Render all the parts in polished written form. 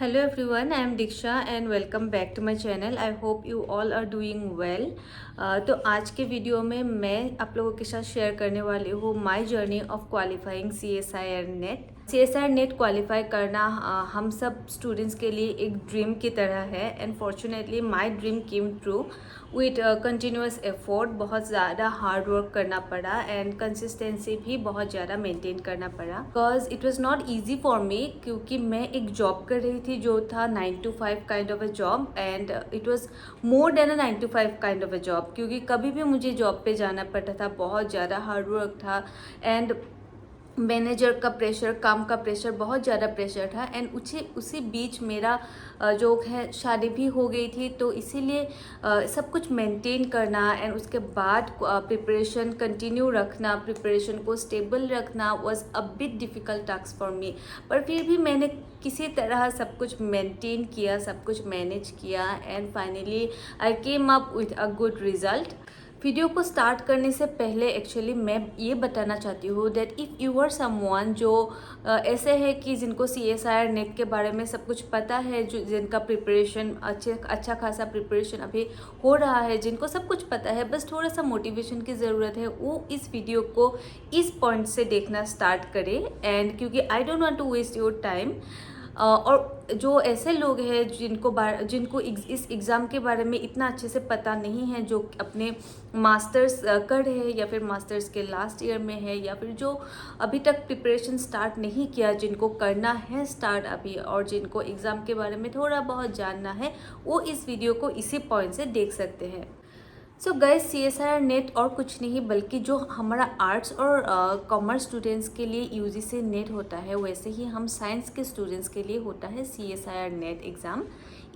Hello everyone, I am Diksha and welcome back to my channel. I hope you all are doing well. तो आज के video में मैं आप लोगों के साथ शेयर करने वाली हूँ my journey of qualifying CSIR net. CSIR net qualify करना हम सब स्टूडेंट्स के लिए एक ड्रीम की तरह है and fortunately my dream came true with continuous effort. बहुत ज़्यादा हार्ड वर्क करना पड़ा एंड कंसिस्टेंसी भी बहुत ज़्यादा मेंटेन करना पड़ा because it was not easy for me, क्योंकि मैं एक जॉब कर रही थी जो था 9 to 5 kind of a job and it was more than a 9 to 5 kind of a job, क्योंकि कभी भी मुझे जॉब पे जाना पड़ता था। बहुत ज़्यादा हार्ड वर्क था एंड मैनेजर का प्रेशर, काम का प्रेशर, बहुत ज़्यादा प्रेशर था एंड उसी बीच मेरा जो है शादी भी हो गई थी, तो इसीलिए सब कुछ मेंटेन करना एंड उसके बाद प्रिपरेशन कंटिन्यू रखना, प्रिपरेशन को स्टेबल रखना was a bit difficult task for me. पर फिर भी मैंने किसी तरह सब कुछ मेंटेन किया, सब कुछ मैनेज किया and finally I came up with a good result. Video को स्टार्ट करने से पहले एक्चुअली मैं ये बताना चाहती हूँ that if you are someone जो ऐसे है कि जिनको CSIR नेट के बारे में सब कुछ पता है, जो जिनका प्रिपरेशन अच्छा खासा प्रिपरेशन अभी हो रहा है, जिनको सब कुछ पता है, बस थोड़ा सा मोटिवेशन की ज़रूरत है, वो इस वीडियो को इस पॉइंट से देखना स्टार्ट करें। एंड क्योंकि I don't want to waste your time, और जो ऐसे लोग हैं जिनको इस एग्ज़ाम के बारे में इतना अच्छे से पता नहीं है, जो अपने मास्टर्स कर रहे हैं या फिर मास्टर्स के लास्ट ईयर में है, या फिर जो अभी तक प्रिपरेशन स्टार्ट नहीं किया, जिनको करना है स्टार्ट अभी, और जिनको एग्ज़ाम के बारे में थोड़ा बहुत जानना है, वो इस वीडियो को इसी पॉइंट से देख सकते हैं। सो गाइस, CSIR नेट और कुछ नहीं बल्कि जो हमारा आर्ट्स और कॉमर्स स्टूडेंट्स के लिए UGC नेट होता है, वैसे ही हम साइंस के स्टूडेंट्स के लिए होता है CSIR नेट एग्ज़ाम।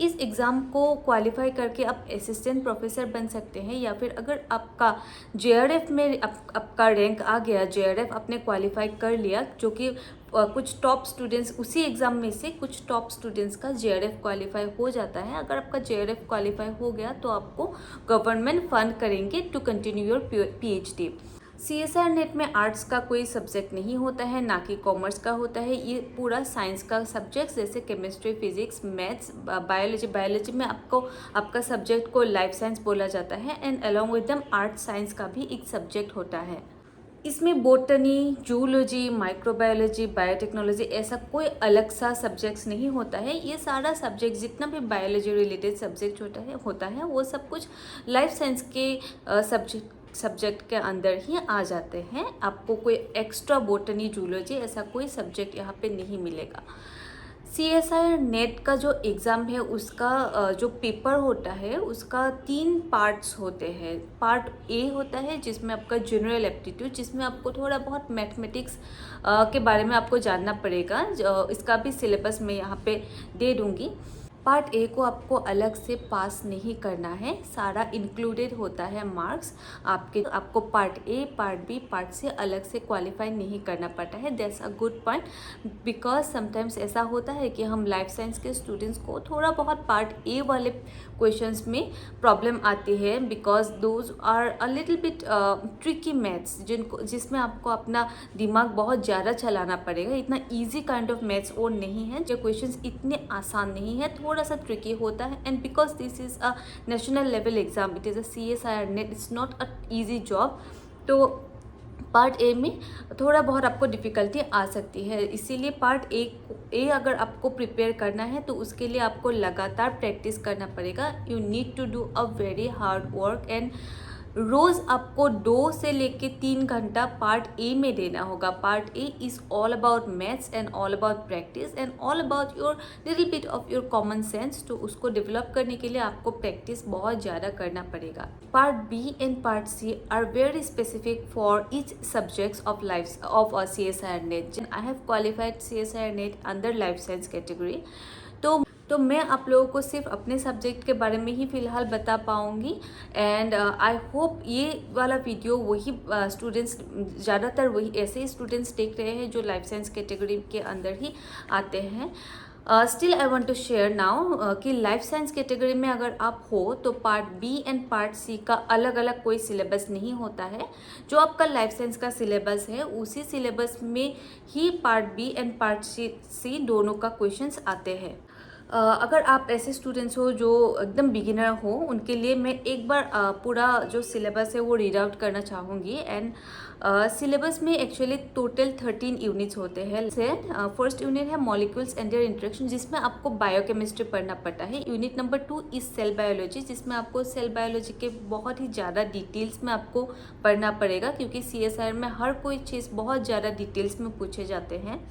इस एग्ज़ाम को क्वालिफाई करके आप असिस्टेंट प्रोफेसर बन सकते हैं, या फिर अगर आपका JRF में आपका रैंक आ गया, JRF आपने क्वालिफाई कर लिया, जो कि कुछ टॉप स्टूडेंट्स उसी एग्ज़ाम में से कुछ टॉप स्टूडेंट्स का JRF क्वालिफाई हो जाता है। अगर आपका JRF क्वालिफाई हो गया तो आपको गवर्नमेंट फंड करेंगे to continue your PhD। CSIR NET में आर्ट्स का कोई सब्जेक्ट नहीं होता है, ना कि कॉमर्स का होता है। ये पूरा साइंस का सब्जेक्ट, जैसे केमिस्ट्री, फिजिक्स, मैथ्स, बायोलॉजी में आपका सब्जेक्ट को लाइफ साइंस बोला जाता है and along with them art science का भी एक सब्जेक्ट होता है। इसमें बोटनी, जूलॉजी, माइक्रोबायोलॉजी, बायोटेक्नोलॉजी ऐसा कोई अलग सा सब्जेक्ट्स नहीं होता है। ये सारा सब्जेक्ट जितना भी बायोलॉजी रिलेटेड सब्जेक्ट होता है वो सब कुछ लाइफ साइंस के सब्जेक्ट के अंदर ही आ जाते हैं। आपको कोई एक्स्ट्रा बोटनी, जूलॉजी ऐसा कोई सब्जेक्ट यहाँ पे नहीं मिलेगा। CSIR नेट का जो एग्ज़ाम है उसका जो पेपर होता है उसका 3 पार्ट्स होते हैं। पार्ट A होता है जिसमें आपका जनरल एप्टीट्यूड, जिसमें आपको थोड़ा बहुत मैथमेटिक्स के बारे में आपको जानना पड़ेगा। इसका भी सिलेबस मैं यहाँ पे दे दूँगी। पार्ट A को आपको अलग से पास नहीं करना है, सारा इंक्लूडेड होता है मार्क्स आपको part A, part B, part C अलग से क्वालिफाई नहीं करना पड़ता है। That's a good point, because sometimes ऐसा होता है कि हम लाइफ साइंस के स्टूडेंट्स को थोड़ा बहुत पार्ट A वाले क्वेश्चंस में प्रॉब्लम आती है, because those are a little bit tricky maths, जिसमें आपको अपना दिमाग बहुत ज़्यादा चलाना पड़ेगा। इतना ईजी काइंड ऑफ मैथ्स और नहीं है, जो क्वेश्चंस इतने आसान नहीं है, थोड़ा सा ट्रिकी होता है। And because this is a national level exam, it is a CSIR net, it's not a easy job. तो पार्ट A में थोड़ा बहुत आपको डिफ़िकल्टी आ सकती है, इसीलिए पार्ट A अगर आपको प्रिपेयर करना है तो उसके लिए आपको लगातार प्रैक्टिस करना पड़ेगा। You need to do a very hard work and रोज़ आपको 2 से लेके 3 घंटा पार्ट A में देना होगा। Part A is all about maths and all about practice and all about your little bit of your common sense. तो उसको डेवलप करने के लिए आपको प्रैक्टिस बहुत ज़्यादा करना पड़ेगा। Part B and part C are very specific for each subjects of CSIR NET. I have qualified CSIR NET under life science category. तो मैं आप लोगों को सिर्फ अपने सब्जेक्ट के बारे में ही फ़िलहाल बता पाऊँगी एंड आई होप ये वाला वीडियो वही स्टूडेंट्स, ज़्यादातर वही ऐसे स्टूडेंट्स देख रहे हैं जो लाइफ साइंस कैटेगरी के अंदर ही आते हैं। Still I want to share now कि लाइफ साइंस कैटेगरी में अगर आप हो तो part B and part C का अलग अलग कोई सिलेबस नहीं होता है। जो आपका लाइफ साइंस का सिलेबस है उसी सिलेबस में ही part B and part C दोनों का क्वेश्चंस आते हैं। अगर आप ऐसे स्टूडेंट्स हो जो एकदम बिगिनर हो, उनके लिए मैं एक बार पूरा जो सिलेबस है वो रीड आउट करना चाहूँगी। एंड सिलेबस में एक्चुअली टोटल 13 यूनिट्स होते हैं। फर्स्ट यूनिट है मॉलिक्यूल्स एंड देयर इंटरेक्शन, जिसमें आपको बायोकेमिस्ट्री पढ़ना पड़ता है। Unit number 2 is cell biology, जिसमें आपको सेल बायोलॉजी के बहुत ही ज़्यादा डिटेल्स में आपको पढ़ना पड़ेगा, क्योंकि CSIR में हर कोई चीज़ बहुत ज़्यादा डिटेल्स में पूछे जाते हैं।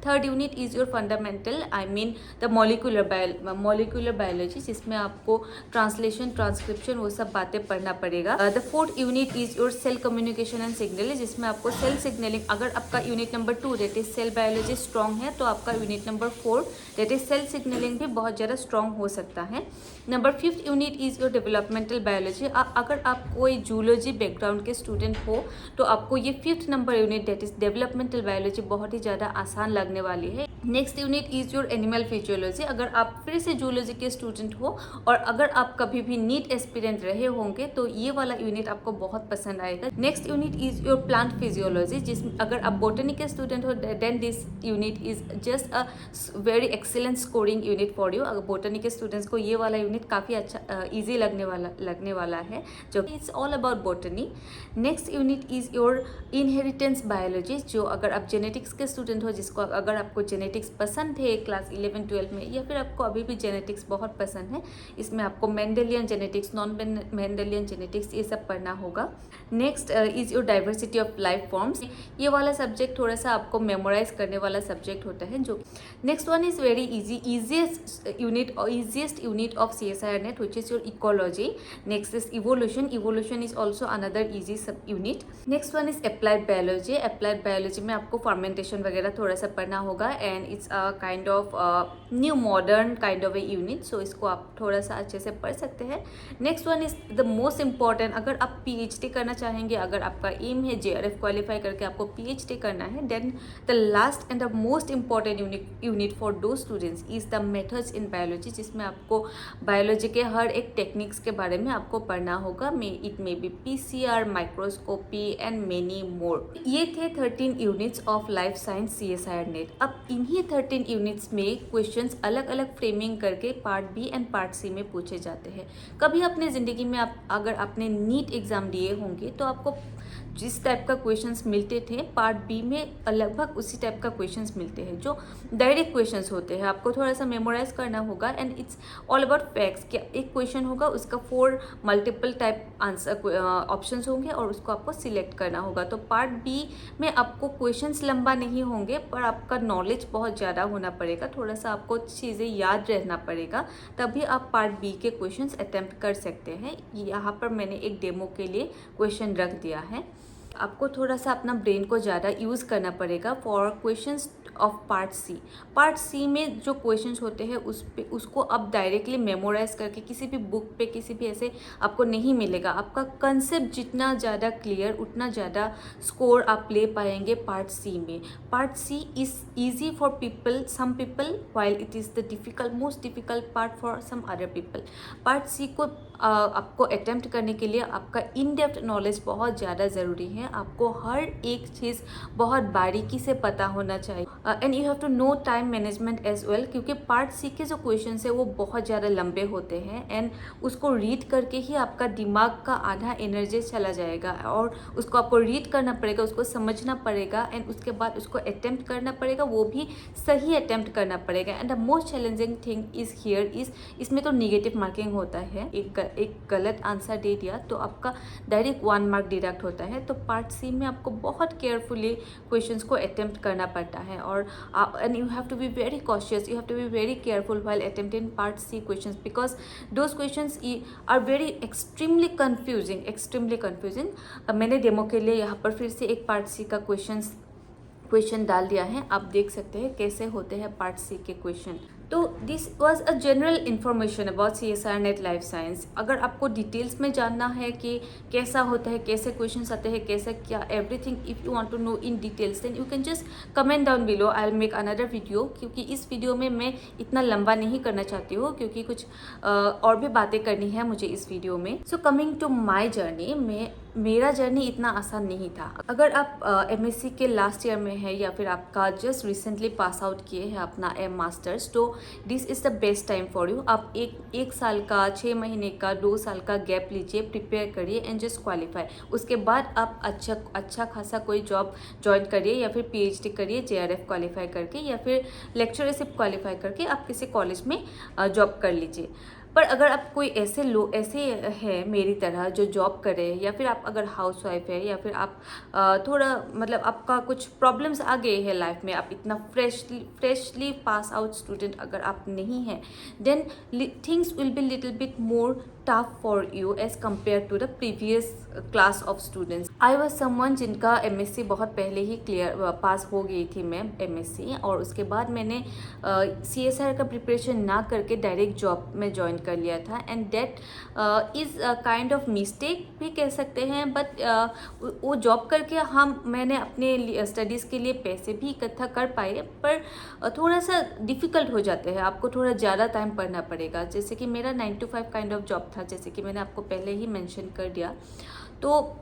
Third unit is your fundamental, I mean the molecular biology, जिसमें आपको ट्रांसलेशन, ट्रांसक्रिप्शन, वो सब बातें पढ़ना पड़ेगा। The fourth unit is your cell communication and signal, जिसमें आपको सेल सिग्नलिंग, अगर आपका unit number 2 that is cell biology strong है, तो आपका unit number 4 that is cell signalling भी बहुत ज़्यादा स्ट्रॉन्ग हो सकता है। Number 5th unit is your developmental biology. अगर आप कोई जूलॉजी बैकग्राउंड के स्टूडेंट हो तो आपको ये 5th number unit that is developmental biology बहुत ही ज़्यादा आसान लगने वाली है। Next unit is your animal physiology. अगर आप फिर से जूलॉजी के स्टूडेंट हो और अगर आप कभी भी नीट एस्पिरेंट रहे होंगे तो ये वाला यूनिट आपको बहुत पसंद आएगा। Next unit is your plant physiology, जिसमें अगर आप बोटनी के स्टूडेंट हो then this unit is just a very excellent scoring unit for you. अगर बोटनी के स्टूडेंट्स को ये वाला यूनिट काफ़ी अच्छा ईजी लगने वाला है, जो it's all about botany. Next unit is your inheritance biology, जो अगर आप जेनेटिक्स के स्टूडेंट हो, जिसको अगर आपको जेनेटिक्स पसंद है क्लास 11-12 में, या फिर आपको अभी भी जेनेटिक्स बहुत पसंद है, इसमें आपको Mendelian genetics, non Mendelian genetics ये सब पढ़ना होगा। Next is your diversity of life forms. ये वाला सब्जेक्ट थोड़ा सा आपको मेमोराइज करने वाला सब्जेक्ट होता है। जो next one is very easiest unit of CSIR NET, which is your ecology. Next is evolution is also another easy sub unit. Next one is applied biology में आपको फर्मेंटेशन वगैरह थोड़ा सा पढ़ना होगा, and it's a kind of new modern kind of a unit, so इसको आप थोड़ा सा अच्छे से पढ़ सकते हैं। Next one is the most important, अगर आप PhD करना चाहेंगे, अगर आपका एम है JRF क्वालिफाई करके आपको PhD करना है, then the last and the most important unit for दो students is the methods in biology, जिसमें आपको बायोलॉजी के हर एक टेक्निक्स के बारे में आपको पढ़ना होगा। It may be PCR, microscopy and many more. ये थे 13 units of life science CSIR net. अब इन्हीं 13 यूनिट्स में क्वेश्चंस अलग अलग फ्रेमिंग करके part B and part C में पूछे जाते हैं। कभी अपने ज़िंदगी में अगर आपने नीट एग्ज़ाम दिए होंगे तो आपको जिस टाइप का क्वेश्चंस मिलते थे पार्ट B में लगभग उसी टाइप का क्वेश्चंस मिलते हैं, जो डायरेक्ट क्वेश्चंस होते हैं। आपको थोड़ा सा मेमोराइज करना होगा, and it's all about facts. क्या एक क्वेश्चन होगा, उसका 4 मल्टीपल टाइप आंसर ऑप्शंस होंगे और उसको आपको सिलेक्ट करना होगा। तो पार्ट B में आपको क्वेश्चंस लंबा नहीं होंगे, पर आपका नॉलेज बहुत ज़्यादा होना पड़ेगा, थोड़ा सा आपको चीज़ें याद रहना पड़ेगा, तभी आप पार्ट B के क्वेश्चंस अटेम्प्ट कर सकते हैं। यहाँ पर मैंने एक डेमो के लिए क्वेश्चन रख दिया है। आपको थोड़ा सा अपना ब्रेन को ज़्यादा यूज़ करना पड़ेगा for questions of part C में जो क्वेश्चंस होते हैं उसको आप डायरेक्टली मेमोराइज करके किसी भी बुक पे किसी भी ऐसे आपको नहीं मिलेगा। आपका कंसेप्ट जितना ज़्यादा क्लियर उतना ज़्यादा स्कोर आप ले पाएंगे पार्ट C में। Part C is easy for people, some people, while it is the most difficult part for some other people. Part C को आपको अटेम्प्ट करने के लिए आपका इन डेप्थ नॉलेज बहुत ज़्यादा ज़रूरी है। आपको हर एक चीज़ बहुत बारीकी से पता होना चाहिए, and you have to know time management as well, क्योंकि पार्ट C के जो क्वेश्चंस है वो बहुत ज़्यादा लंबे होते हैं, एंड उसको रीड करके ही आपका दिमाग का आधा एनर्जी चला जाएगा, और उसको आपको रीड करना पड़ेगा, उसको समझना पड़ेगा, एंड उसके बाद उसको अटेम्प्ट करना पड़ेगा, वो भी सही अटेम्प्ट करना पड़ेगा। And the most challenging thing is here is, इसमें तो निगेटिव मार्किंग होता है। एक गलत आंसर दे दिया तो आपका डायरेक्ट 1 मार्क डिडक्ट होता है। तो पार्ट C में आपको बहुत केयरफुली क्वेश्चंस को अटेम्प्ट करना पड़ता है, और and you have to be very cautious, you have to be very careful while attempting part C questions, because those questions are very extremely confusing. मैंने डेमो के लिए यहाँ पर फिर से एक पार्ट C का क्वेश्चन डाल दिया है, आप देख सकते हैं कैसे होते हैं पार्ट C के क्वेश्चन। तो this was a general information about CSIR net life science. अगर आपको डिटेल्स में जानना है कि कैसा होता है, कैसे क्वेश्चंस आते हैं, कैसे क्या everything, if you want to know in details then you can just comment down below, I will make another video. क्योंकि इस वीडियो में मैं इतना लंबा नहीं करना चाहती हूँ, क्योंकि कुछ और भी बातें करनी है मुझे इस वीडियो में। So coming to my journey, मेरा जर्नी इतना आसान नहीं था। अगर आप एमएससी के लास्ट ईयर में है या फिर आपका जस्ट रिसेंटली पास आउट किए हैं अपना मास्टर्स, तो this is the best time for you. आप एक साल का, 6 महीने का, 2 साल का गैप लीजिए, प्रिपेयर करिए एंड जस्ट क्वालिफाई। उसके बाद आप अच्छा खासा कोई जॉब ज्वाइन करिए या फिर पीएचडी करिए जेआरएफ क्वालिफाई करके, या फिर लेक्चरशिप क्वालिफाई करके आप किसी कॉलेज में जॉब कर लीजिए। पर अगर आप कोई ऐसे है मेरी तरह जो जॉब करे, या फिर आप अगर हाउस वाइफ है, या फिर आप थोड़ा मतलब आपका कुछ प्रॉब्लम्स आ गए हैं लाइफ में, आप इतना फ्रेशली पास आउट स्टूडेंट अगर आप नहीं हैं, then things will be little bit more tough for you as compare to the previous class of students. I was someone जिनका एमएससी बहुत पहले ही पास हो गई थी मैं एमएससी, और उसके बाद मैंने सीएसआर का प्रिपरेशन ना करके डायरेक्ट जॉब में ज्वाइन कर लिया था। And that is kind of mistake भी कह सकते हैं, बट वो जॉब करके मैंने अपने स्टडीज़ के लिए पैसे भी इकट्ठा कर पाए, पर थोड़ा सा डिफ़िकल्ट हो जाते हैं, आपको थोड़ा ज़्यादा टाइम पढ़ना पड़ेगा। जैसे कि मेरा 9 to 5 काइंड ऑफ जॉब था, जैसे कि मैंने आपको पहले ही मेंशन कर दिया। तो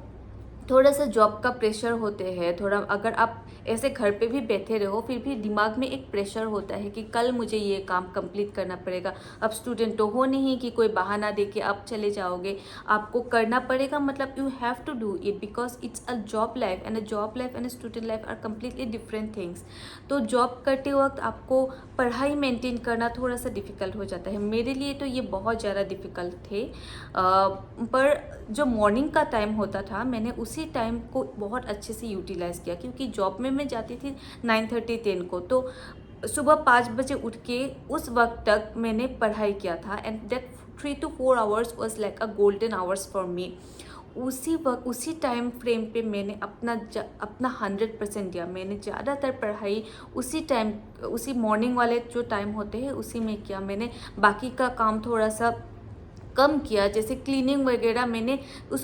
थोड़ा सा जॉब का प्रेशर होते हैं, थोड़ा अगर आप ऐसे घर पे भी बैठे रहो फिर भी दिमाग में एक प्रेशर होता है कि कल मुझे ये काम कंप्लीट करना पड़ेगा। अब स्टूडेंट तो हो नहीं कि कोई बहाना दे के आप चले जाओगे, आपको करना पड़ेगा, मतलब you have to do it because it's a job life, and a job life and student life are completely different things. तो जॉब करते वक्त आपको पढ़ाई मेंटेन करना थोड़ा सा डिफ़िकल्ट हो जाता है। मेरे लिए तो ये बहुत ज़्यादा डिफ़िकल्ट थे, पर जो मॉर्निंग का टाइम होता था मैंने उसी टाइम को बहुत अच्छे से यूटिलाइज़ किया, क्योंकि जॉब में मैं जाती थी 9:30 10 को, तो सुबह 5 बजे उठ के उस वक्त तक मैंने पढ़ाई किया था। And that 3 to 4 hours was like a golden hours for me. उसी टाइम फ्रेम पे मैंने अपना 100% दिया। मैंने ज़्यादातर पढ़ाई उसी मॉर्निंग वाले जो टाइम होते हैं उसी में किया। मैंने बाकी का काम थोड़ा सा कम किया, जैसे क्लीनिंग वगैरह मैंने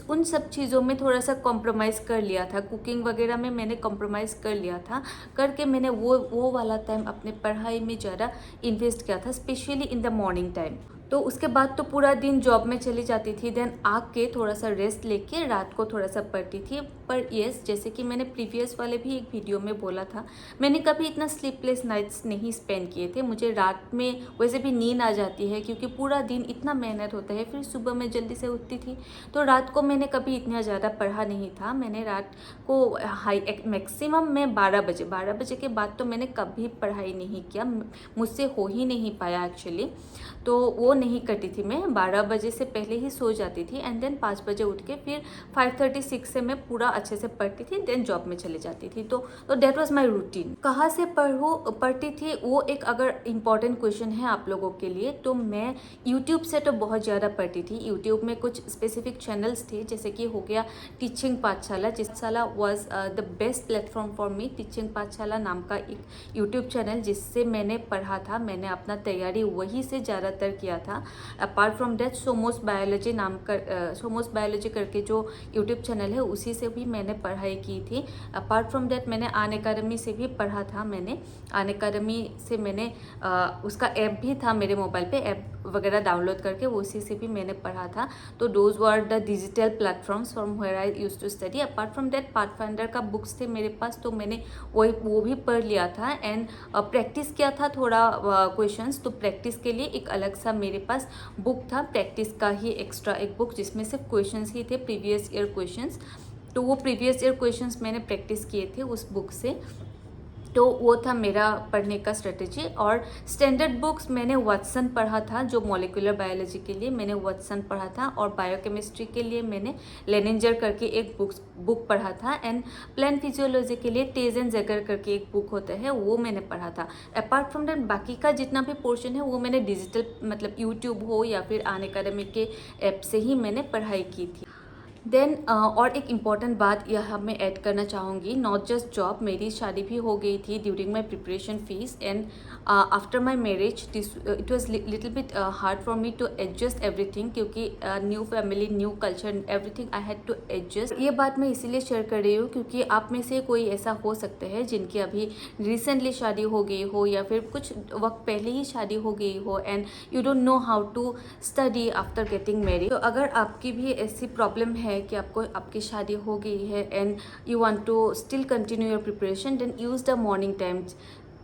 उन सब चीज़ों में थोड़ा सा कॉम्प्रोमाइज़ कर लिया था, कुकिंग वगैरह में मैंने कॉम्प्रोमाइज़ कर लिया था, करके मैंने वो वाला टाइम अपने पढ़ाई में ज़्यादा इन्वेस्ट किया था, specially in the morning time. तो उसके बाद तो पूरा दिन जॉब में चली जाती थी, देन आके थोड़ा सा रेस्ट लेके रात को थोड़ा सा पढ़ती थी। पर येस, जैसे कि मैंने प्रीवियस वाले भी एक वीडियो में बोला था, मैंने कभी इतना स्लीपलेस नाइट्स नहीं स्पेंड किए थे। मुझे रात में वैसे भी नींद आ जाती है, क्योंकि पूरा दिन इतना मेहनत होता है, फिर सुबह मैं जल्दी से उठती थी, तो रात को मैंने कभी इतना ज़्यादा पढ़ा नहीं था। मैंने रात को मैक्सिमम मैं 12 बजे के बाद तो मैंने कभी पढ़ाई नहीं किया, मुझसे हो ही नहीं पाया एक्चुअली। तो वो नहीं करती थी मैं, 12 बजे से पहले ही सो जाती थी, एंड देन 5 बजे उठ के फिर 5:36 से मैं पूरा अच्छे से पढ़ती थी, देन जॉब में चली जाती थी। तो दैट वाज माय रूटीन। कहाँ से पढ़ती थी, वो एक अगर इम्पॉर्टेंट क्वेश्चन है आप लोगों के लिए, तो मैं यूट्यूब से तो बहुत ज़्यादा पढ़ती थी। यूट्यूब में कुछ स्पेसिफिक चैनल्स थे, जैसे कि हो गया टीचिंग पाठशाला। पाठशाला was the best platform for me. Teaching पाठशाला नाम का एक यूट्यूब चैनल जिससे मैंने पढ़ा था, मैंने अपना तैयारी वही से ज़्यादातर किया था। अपार्ट फ्रॉम दैट सोमोस बायोलॉजी करके जो यूट्यूब चैनल है उसी से भी मैंने पढ़ाई की थी। अपार्ट फ्रॉम दैट मैंने अन अकेडमी से भी पढ़ा था। मैंने अन अकेडमी से मैंने उसका ऐप भी था मेरे मोबाइल पे, ऐप वगैरह डाउनलोड करके उसी से भी मैंने पढ़ा था। तो those were the digital platforms from where I use to study. Apart from that Pathfinder का बुक्स थे मेरे पास, तो मैंने वो भी पढ़ लिया था। एंड प्रैक्टिस किया था थोड़ा क्वेश्चंस, तो प्रैक्टिस के लिए एक अलग सा मेरे पास बुक था, प्रैक्टिस का ही एक्स्ट्रा एक बुक, जिसमें सिर्फ क्वेश्चंस ही थे, प्रीवियस ईयर क्वेश्चंस। तो वो प्रीवियस ईयर क्वेश्चंस मैंने प्रैक्टिस किए थे उस बुक से। तो वो था मेरा पढ़ने का स्ट्रेटेजी। और स्टैंडर्ड बुक्स मैंने वाटसन पढ़ा था, जो मॉलिक्यूलर बायोलॉजी के लिए मैंने वाटसन पढ़ा था, और बायोकेमिस्ट्री के लिए मैंने लेनिंजर करके एक बुक पढ़ा था, एंड प्लांट फिजियोलॉजी के लिए टेज एंड जैगर करके एक बुक होता है, वो मैंने पढ़ा था। अपार्ट फ्रॉम दैट बाकी का जितना भी पोर्शन है वो मैंने डिजिटल, मतलब यूट्यूब हो या फिर अन अकेडमी के ऐप से ही मैंने पढ़ाई की थी। देन और एक इम्पॉर्टेंट बात यह मैं ऐड करना चाहूँगी, नॉट जस्ट जॉब, मेरी शादी भी हो गई थी during my preparation phase. And after my marriage it was little bit hard for me to adjust everything, क्योंकि new family, new culture, everything I had to adjust. ये बात मैं इसीलिए शेयर कर रही हूँ क्योंकि आप में से कोई ऐसा हो सकते हैं जिनकी अभी रिसेंटली शादी हो गई हो, या फिर कुछ वक्त पहले ही शादी हो गई हो, and you don't know how to study after getting married. तो अगर आपकी भी ऐसी प्रॉब्लम है कि आपको आपकी शादी हो गई है and you want to still continue your preparation, then use the morning time.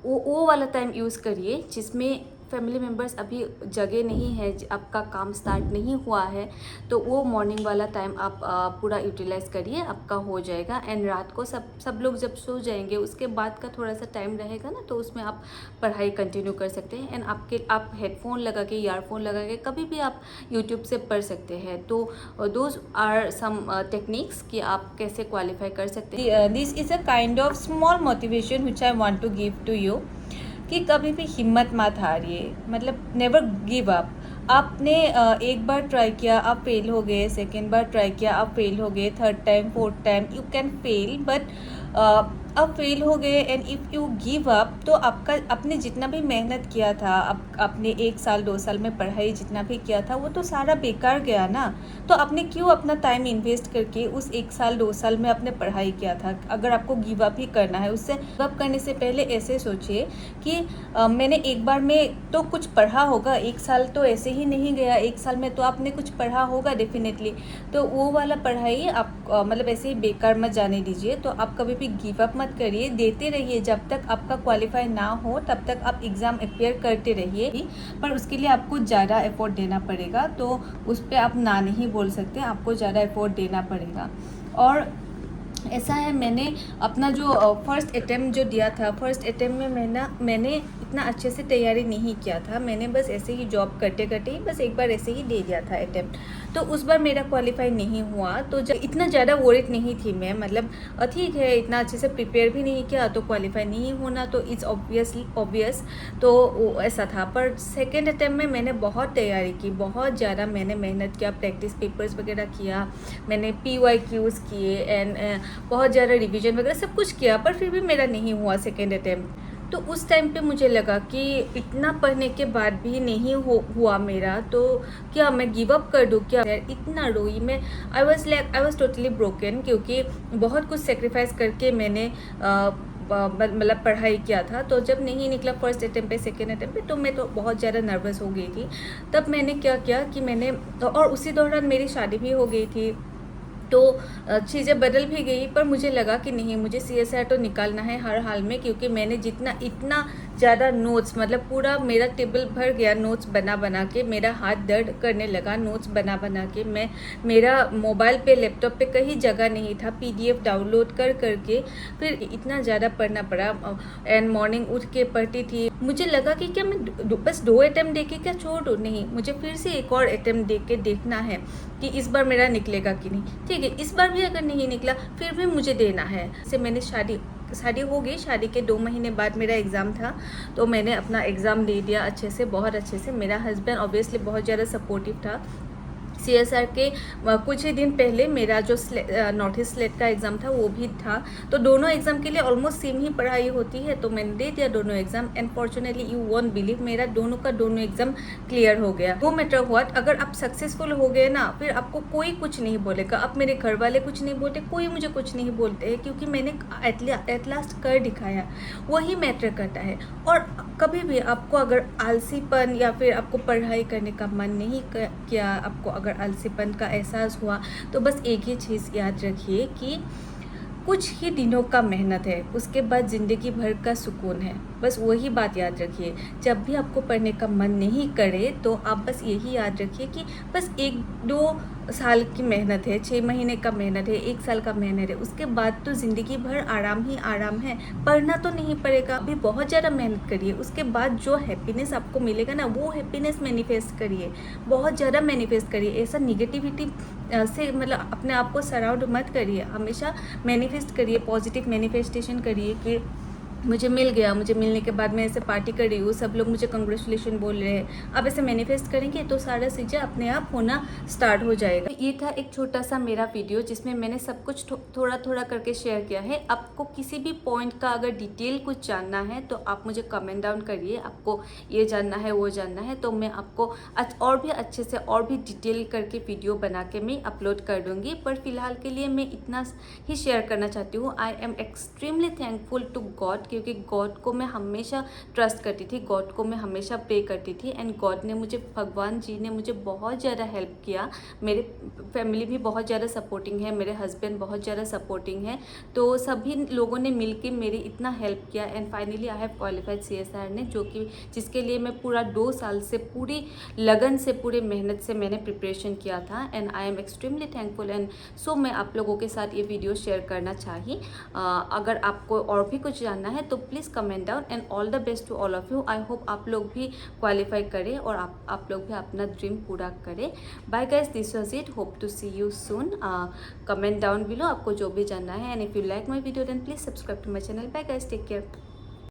वो वाला टाइम यूज़ करिए जिसमें फैमिली मेम्बर्स अभी जगह नहीं है, आपका काम स्टार्ट नहीं हुआ है, तो वो मॉर्निंग वाला टाइम आप पूरा यूटिलाइज़ करिए, आपका हो जाएगा। एंड रात को सब लोग जब सो जाएंगे उसके बाद का थोड़ा सा टाइम रहेगा ना, तो उसमें आप पढ़ाई कंटिन्यू कर सकते हैं। एंड आप हेडफोन लगा के, ईयरफोन लगा के कभी भी आप यूट्यूब से पढ़ सकते हैं। तो दोज आर सम टेक्निक्स कि आप कैसे क्वालिफाई कर सकते हैं। This is a kind of small motivation which I want to give to you कि कभी भी हिम्मत मत हारिए, मतलब नेवर गिव अप। आपने एक बार ट्राई किया, आप फेल हो गए, सेकेंड बार ट्राई किया, आप फेल हो गए, third time, fourth time you can fail, but आप फेल हो गए and if you give up तो आपने जितना भी मेहनत किया था, आपने 1 साल 2 साल में पढ़ाई जितना भी किया था वो तो सारा बेकार गया ना। तो आपने क्यों अपना टाइम इन्वेस्ट करके उस 1 साल 2 साल में आपने पढ़ाई किया था? अगर आपको गिव अप ही करना है, उससे गिव अप करने से पहले ऐसे सोचिए कि मैंने एक बार में तो कुछ पढ़ा होगा, 1 साल तो ऐसे ही नहीं गया, 1 साल में तो आपने कुछ पढ़ा होगा डेफिनेटली। तो वो वाला पढ़ाई आप मतलब ऐसे ही बेकार मत जाने दीजिए। तो आप कभी भी गिव अप मत करिए, देते रहिए जब तक आपका क्वालिफाई ना हो, तब तक आप एग्ज़ाम अपेयर करते रहिए। पर उसके लिए आपको ज़्यादा एफर्ट देना पड़ेगा, तो उस पर आप ना नहीं बोल सकते, आपको ज़्यादा एफर्ट देना पड़ेगा। और ऐसा है, मैंने अपना जो फर्स्ट अटेम्प्ट जो दिया था, फर्स्ट अटेम्प्ट में मैंने इतना अच्छे से तैयारी नहीं किया था। मैंने बस ऐसे ही जॉब करते करते ही बस एक बार ऐसे ही दे दिया था अटेम्प्ट, तो उस बार मेरा क्वालिफाई नहीं हुआ। तो जब इतना ज़्यादा वोरिड नहीं थी मैं, मतलब ठीक है, इतना अच्छे से प्रिपेयर भी नहीं किया तो क्वालिफाई नहीं होना तो इट्स ऑब्वियस। तो ऐसा था। पर सेकेंड अटेम्प्ट में मैंने बहुत तैयारी की, बहुत ज़्यादा मैंने मेहनत किया, प्रैक्टिस पेपर्स वगैरह किया, मैंने PYQs किए एंड बहुत ज़्यादा रिवीजन वगैरह सब कुछ किया, पर फिर भी मेरा नहीं हुआ सेकेंड अटेम्प्ट। तो उस टाइम पे मुझे लगा कि इतना पढ़ने के बाद भी नहीं हुआ मेरा, तो क्या मैं गिव अप कर दूँ क्या? इतना रोई मैं, आई वॉज टोटली ब्रोकन, क्योंकि बहुत कुछ सेक्रीफाइस करके मैंने मतलब पढ़ाई किया था। तो जब नहीं निकला फर्स्ट अटेम्प्ट पे, सेकेंड अटेम्प्ट पे, तो मैं तो बहुत ज़्यादा नर्वस हो गई थी। तब मैंने क्या किया कि मैंने, और उसी दौरान मेरी शादी भी हो गई थी, तो चीज़ें बदल भी गई। पर मुझे लगा कि नहीं, मुझे CSR तो निकालना है हर हाल में, क्योंकि मैंने इतना ज़्यादा नोट्स, मतलब पूरा मेरा टेबल भर गया नोट्स बना के, मेरा हाथ दर्द करने लगा नोट्स बना के। मेरा मोबाइल पे, लैपटॉप पे कहीं जगह नहीं था, PDF डाउनलोड करके फिर इतना ज़्यादा पढ़ना पड़ा। एंड मॉर्निंग उठ के पढ़ती थी। मुझे लगा कि क्या मैं बस 2 अटेम्प्ट दे के क्या छोड़ दूँ? नहीं, मुझे फिर से एक और अटेम्प्ट दे के देखना है कि इस बार मेरा निकलेगा कि नहीं। ठीक है, इस बार भी अगर नहीं निकला फिर भी मुझे देना है। से मैंने शादी हो गई, शादी के 2 महीने बाद मेरा एग्ज़ाम था, तो मैंने अपना एग्ज़ाम दे दिया अच्छे से, बहुत अच्छे से। मेरा हस्बैंड ऑब्वियसली बहुत ज़्यादा सपोर्टिव था। CSR के कुछ ही दिन पहले मेरा जो नॉर्थ ईस्ट स्लेट का एग्ज़ाम था वो भी था, तो दोनों एग्ज़ाम के लिए ऑलमोस्ट सेम ही पढ़ाई होती है। तो मैंने दे दिया दोनों exam and fortunately you won't believe, मेरा दोनों का दोनों एग्ज़ाम क्लियर हो गया। नो मैटर व्हाट, अगर आप सक्सेसफुल हो गए ना, फिर आपको कोई कुछ नहीं बोलेगा। अब मेरे घर वाले कुछ नहीं बोलते, कोई मुझे कुछ नहीं बोलते हैं, क्योंकि मैंने एट लास्ट कर दिखाया, वही मैटर करता है। और कभी भी आपको अगर आलसीपन या फिर आपको पढ़ाई करने का मन नहीं किया, आपको अगर आलसीपन का एहसास हुआ, तो बस एक ही चीज़ याद रखिए कि कुछ ही दिनों का मेहनत है, उसके बाद ज़िंदगी भर का सुकून है। बस वही बात याद रखिए। जब भी आपको पढ़ने का मन नहीं करे तो आप बस यही याद रखिए कि बस 1-2 साल की मेहनत है, 6 महीने का मेहनत है, 1 साल का मेहनत है, उसके बाद तो ज़िंदगी भर आराम ही आराम है। पढ़ना तो नहीं पड़ेगा, अभी बहुत ज़्यादा मेहनत करिए, उसके बाद जो हैप्पीनेस आपको मिलेगा ना, वो हैप्पीनेस मैनिफेस्ट करिए, बहुत ज़्यादा मैनिफेस्ट करिए। ऐसा निगेटिविटी से मतलब अपने आप को सराउंड मत करिए, हमेशा मैनिफेस्ट करिए, पॉजिटिव मैनिफेस्टेशन करिए कि मुझे मिल गया, मुझे मिलने के बाद मैं ऐसे पार्टी कर रही हूँ, सब लोग मुझे कंग्रेचुलेशन बोल रहे हैं। आप ऐसे मैनिफेस्ट करेंगे तो सारा चीज़ें अपने आप होना स्टार्ट हो जाएगा। तो ये था एक छोटा सा मेरा वीडियो जिसमें मैंने सब कुछ थोड़ा थोड़ा करके शेयर किया है। आपको किसी भी पॉइंट का अगर डिटेल कुछ जानना है तो आप मुझे कमेंट डाउन करिए, आपको ये जानना है वो जानना है, तो मैं आपको और भी अच्छे से और भी डिटेल करके वीडियो बना के मैं अपलोड कर दूँगी। पर फिलहाल के लिए मैं इतना ही शेयर करना चाहती हूँ। I am extremely thankful to God क्योंकि गॉड को मैं हमेशा ट्रस्ट करती थी, गॉड को मैं हमेशा प्रे करती थी एंड गॉड ने मुझे, भगवान जी ने मुझे बहुत ज़्यादा हेल्प किया। मेरे फैमिली भी बहुत ज़्यादा सपोर्टिंग है, मेरे हस्बैंड बहुत ज़्यादा सपोर्टिंग है, तो सभी लोगों ने मिलके मेरी इतना हेल्प किया and finally I have qualified CSIR ने, जो कि जिसके लिए मैं पूरा 2 साल से पूरी लगन से, पूरी मेहनत से मैंने प्रिपरेशन किया था and I am extremely thankful and so मैं आप लोगों के साथ ये वीडियो शेयर करना चाहिए। अगर आपको और भी कुछ जानना है तो please comment down and all the best to all of you. I hope आप लोग भी क्वालिफाई करें और आप लोग भी अपना ड्रीम पूरा करें। Bye guys, this was it, hope to see you soon. Comment down below आपको जो भी जानना है and if you like my video then please subscribe to my channel. Bye guys, take care.